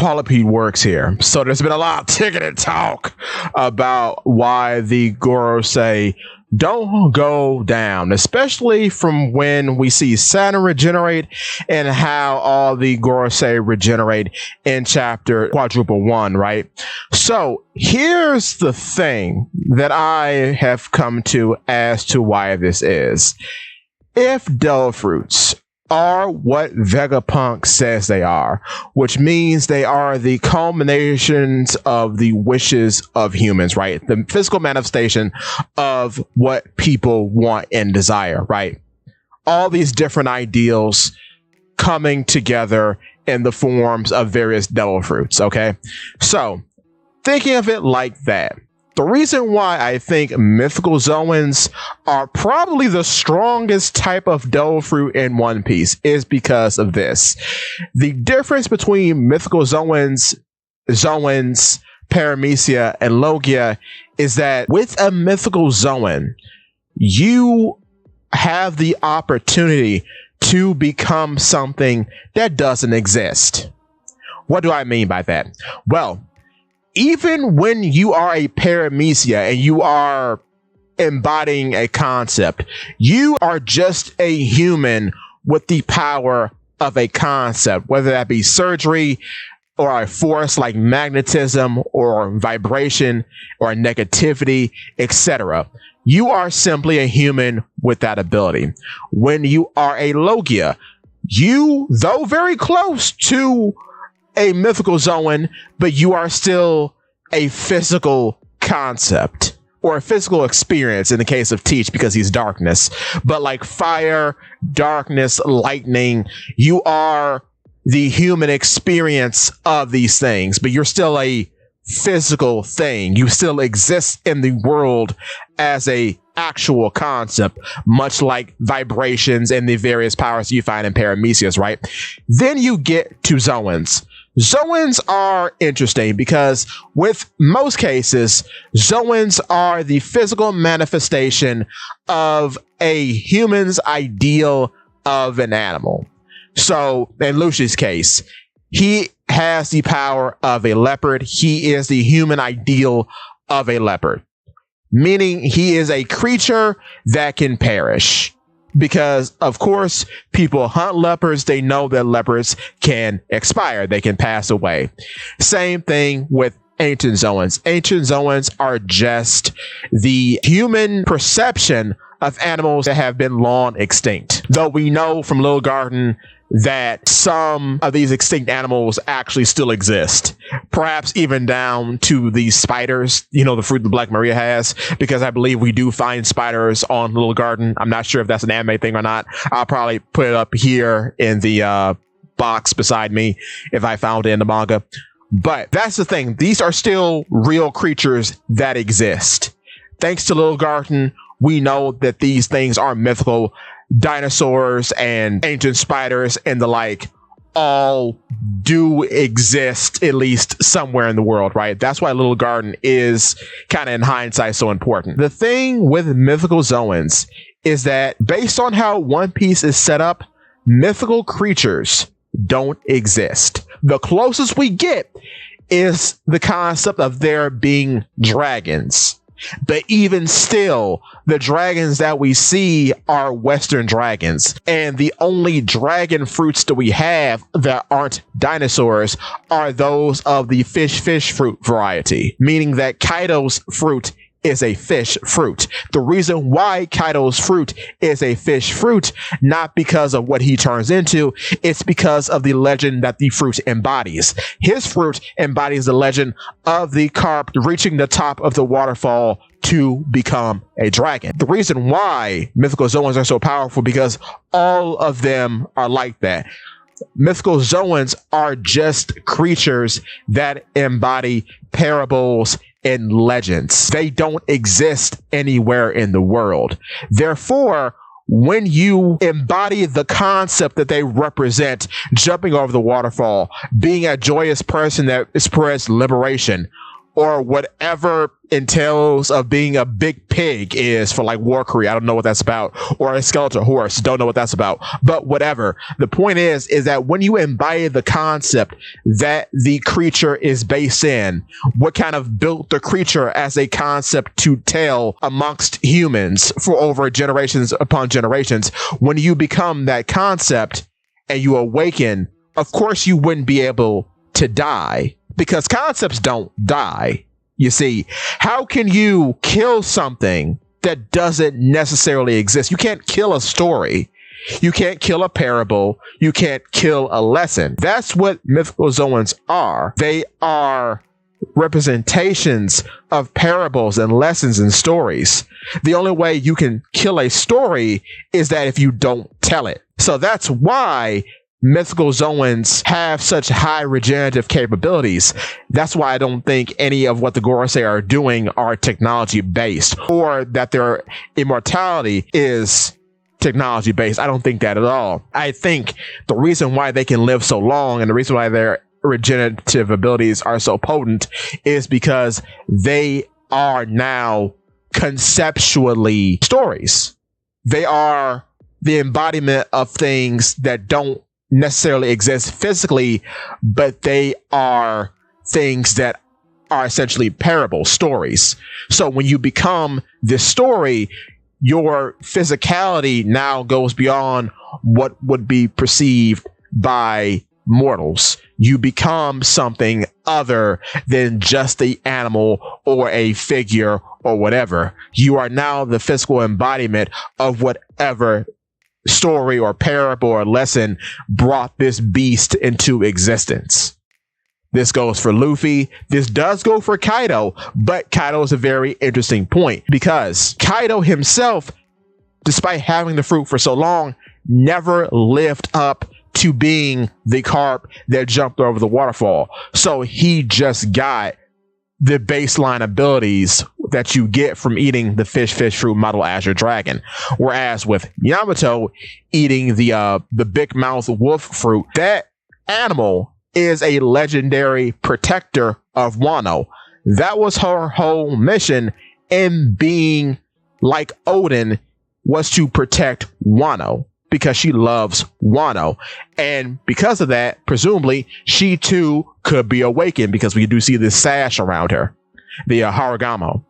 polypede works here. So there's been a lot of ticketed talk about why the Gorosei don't go down, especially from when we see Saturn regenerate and how all the Gorosei regenerate in chapter quadruple 1, right? So here's the thing that I have come to as to why this is. If devilfruits are what Vegapunk says they are, which means they are the culminations of the wishes of humans, right? The physical manifestation of what people want and desire, right? All these different ideals coming together in the forms of various devil fruits, okay? So, thinking of it like that, the reason why I think mythical Zoans are probably the strongest type of devil fruit in One Piece is because of this. The difference between mythical Zoans, Paramecia, and Logia is that with a mythical Zoan, you have the opportunity to become something that doesn't exist. What do I mean by that? Well, even when you are a Paramecia and you are embodying a concept, you are just a human with the power of a concept, whether that be surgery or a force like magnetism or vibration or negativity, etc. You are simply a human with that ability. When you are a Logia, you, though very close to a mythical Zoan, but you are still a physical concept or a physical experience in the case of Teach, because he's darkness. But like fire, darkness, lightning, you are the human experience of these things, but you're still a physical thing. You still exist in the world as a actual concept, much like vibrations and the various powers you find in Paramecias, right? Then you get to Zoans. Zoans are interesting because with most cases, Zoans are the physical manifestation of a human's ideal of an animal. So in Lucius' case, he has the power of a leopard. He is the human ideal of a leopard, meaning he is a creature that can perish. Because, of course, people hunt leopards. They know that leopards can expire. They can pass away. Same thing with ancient Zoans. Ancient Zoans are just the human perception of animals that have been long extinct. Though we know from Little Garden that some of these extinct animals actually still exist, perhaps even down to the spiders, you know, the fruit that Black Maria has, because I believe we do find spiders on Little Garden. I'm not sure if that's an anime thing or not. I'll probably put it up here in the box beside me if I found it in the manga. But that's the thing. These are still real creatures that exist. Thanks to Little Garden, we know that these things are mythical. Dinosaurs and ancient spiders and the like all do exist, at least somewhere in the world, right? That's why Little Garden is kind of in hindsight so important. The thing with mythical Zoans is that based on how One Piece is set up, mythical creatures don't exist. The closest we get is the concept of there being dragons. But even still, the dragons that we see are Western dragons. And the only dragon fruits that we have that aren't dinosaurs are those of the fish fruit variety, meaning that Kaido's fruit is a fish fruit. The reason why Kaido's fruit is a fish fruit, not because of what he turns into, it's because of the legend that the fruit embodies. His fruit embodies the legend of the carp reaching the top of the waterfall to become a dragon. The reason why mythical Zoans are so powerful because all of them are like that. Mythical Zoans are just creatures that embody parables and legends. They don't exist anywhere in the world. Therefore, when you embody the concept that they represent, jumping over the waterfall, being a joyous person that spreads liberation, or whatever entails of being a big pig is for like Warcry. I don't know what that's about. Or a skeletal horse. Don't know what that's about. But whatever. The point is that when you embody the concept that the creature is based in, what kind of built the creature as a concept to tell amongst humans for over generations upon generations, when you become that concept and you awaken, of course you wouldn't be able to die, because concepts don't die. You see, how can you kill something that doesn't necessarily exist? You can't kill a story. You can't kill a parable. You can't kill a lesson. That's what mythical Zoans are. They are representations of parables and lessons and stories. The only way you can kill a story is that if you don't tell it. So that's why mythical Zoans have such high regenerative capabilities. That's why I don't think any of what the Gorosei are doing are technology based, or that their immortality is technology based. I don't think that at all. I think the reason why they can live so long and the reason why their regenerative abilities are so potent is because they are now conceptually stories. They are the embodiment of things that don't necessarily exist physically, but they are things that are essentially parable stories. So when you become this story, your physicality now goes beyond what would be perceived by mortals. You become something other than just the animal or a figure or whatever. You are now the physical embodiment of whatever story or parable or lesson brought this beast into existence. This goes for Luffy. This does go for Kaido, but Kaido is a very interesting point because Kaido himself, despite having the fruit for so long, never lived up to being the carp that jumped over the waterfall. So he just got the baseline abilities that you get from eating the fish fruit model Azure Dragon. Whereas with Yamato eating the big mouth wolf fruit, that animal is a legendary protector of Wano. That was her whole mission in being like Odin, was to protect Wano, because she loves Wano. And because of that, presumably, she too could be awakened, because we do see this sash around her, the Harigamo.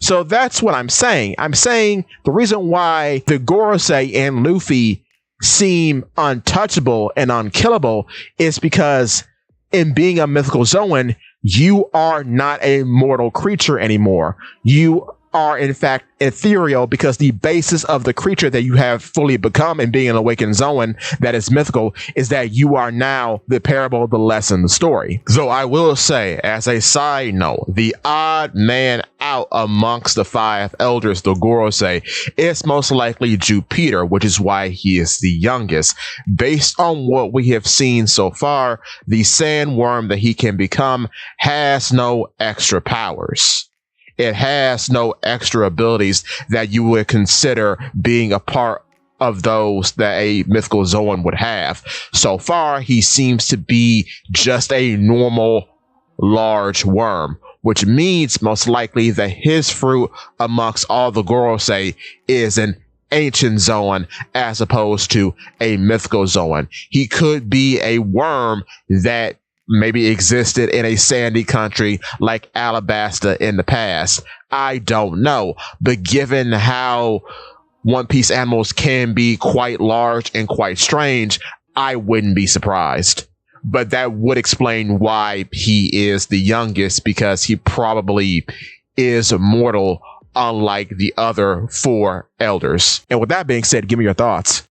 So that's what I'm saying. I'm saying the reason why the Gorosei and Luffy seem untouchable and unkillable is because in being a mythical Zoan, you are not a mortal creature anymore. You are in fact ethereal, because the basis of the creature that you have fully become in being an awakened Zoan that is mythical is that you are now the parable, the lesson, the story. So I will say, as a side note, the odd man out amongst the five elders, the Gorosei, is most likely Jupiter, which is why he is the youngest. Based on what we have seen so far, the sandworm that he can become has no extra powers. It has no extra abilities that you would consider being a part of those that a mythical Zoan would have. So far, he seems to be just a normal large worm, which means most likely that his fruit amongst all the Gorosei is an ancient Zoan as opposed to a mythical Zoan. He could be a worm that maybe existed in a sandy country like Alabasta in the past. I don't know. But given how One Piece animals can be quite large and quite strange, I wouldn't be surprised. But that would explain why he is the youngest, because he probably is mortal, unlike the other four elders. And with that being said, give me your thoughts.